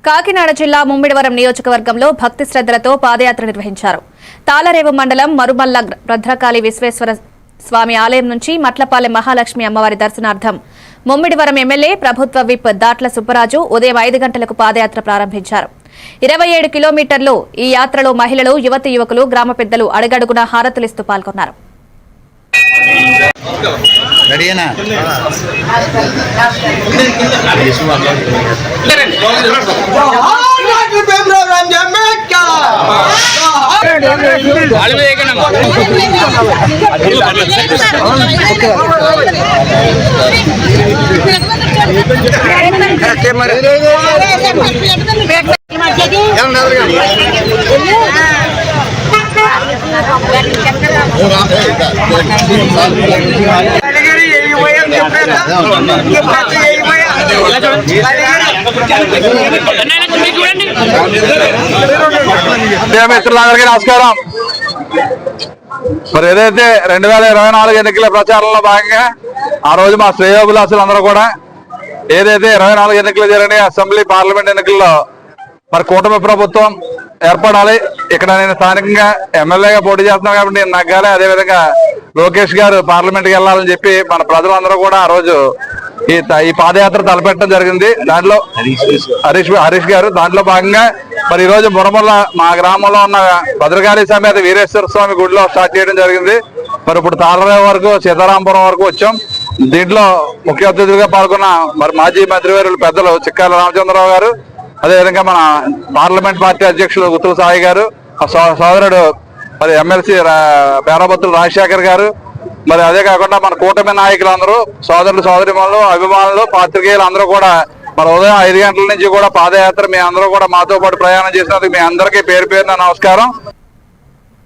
కాకినాడ జిల్లా ముమ్మిడివరం నియోజకవర్గంలో భక్తి శ్రద్ధలతో పాదయాత్ర నిర్వహించారు. తాళరేవు మండలం మరుమల్ల భద్రకాళి విశ్వేశ్వర స్వామి ఆలయం నుంచి మట్లపాలెం మహాలక్ష్మి అమ్మవారి దర్శనార్థం ముమ్మిడివరం ఎమ్మెల్యే ప్రభుత్వ విప్ దాట్ల సుబ్బరాజు ఉదయం 5 గంటలకు పాదయాత్ర ప్రారంభించారు. 27 కిలోమీటర్లు ఈ యాత్రలో మహిళలు, యువతీ యువకులు, గ్రామ పెద్దలు అడుగడుగునా హారతులిస్తూ పాల్గొన్నారు. మిత్రులందరికీ నమస్కారం. మరి ఏదైతే 2024 ఎన్నికల ప్రచారంలో భాగంగా ఆ రోజు మా శ్రేయోభిలాసులందరూ కూడా ఏదైతే 24 ఎన్నికలు జరిగిన అసెంబ్లీ పార్లమెంట్ ఎన్నికల్లో మరి కూటమి ప్రభుత్వం ఏర్పడాలి, ఇక్కడ నేను స్థానికంగా ఎమ్మెల్యేగా పోటీ చేస్తున్నాను కాబట్టి నేను నగ్గాలి, అదేవిధంగా లోకేష్ గారు పార్లమెంట్కి వెళ్ళాలని చెప్పి మన ప్రజలందరూ కూడా ఆ రోజు ఈ పాదయాత్ర తలపెట్టడం జరిగింది. దాంట్లో హరీష్ గారు దాంట్లో భాగంగా మరి ఈ రోజు మురమల్ల మా గ్రామంలో ఉన్న భద్రకాళి సమేత వీరేశ్వర స్వామి గుడిలో స్టార్ట్ చేయడం జరిగింది. మరి ఇప్పుడు తాళరేవు వరకు, సీతారాంపురం వరకు వచ్చాం. దీంట్లో ముఖ్య అతిథులుగా పాల్గొన్న మరి మాజీ మంత్రివర్యులు పెద్దలు చిక్కాల రామచంద్రరావు గారు, అదేవిధంగా మన పార్లమెంట్ పార్టీ అధ్యక్షులు గుత్తుల సాయి గారు, సోదరుడు మరి ఎమ్మెల్సీ బేరాబత్తులు రాజశేఖర్ గారు, మరి అదే కాకుండా మన కూటమి నాయకులందరూ, సోదరులు, సోదరిమణులు, అభిమానులు, పాత్రికేయులు అందరూ కూడా మరి ఉదయం 5 గంటల నుంచి కూడా పాదయాత్ర మీ అందరూ కూడా మాతో పాటు ప్రయాణం చేసినందుకు మీ అందరికీ పేరు పేరున నమస్కారం.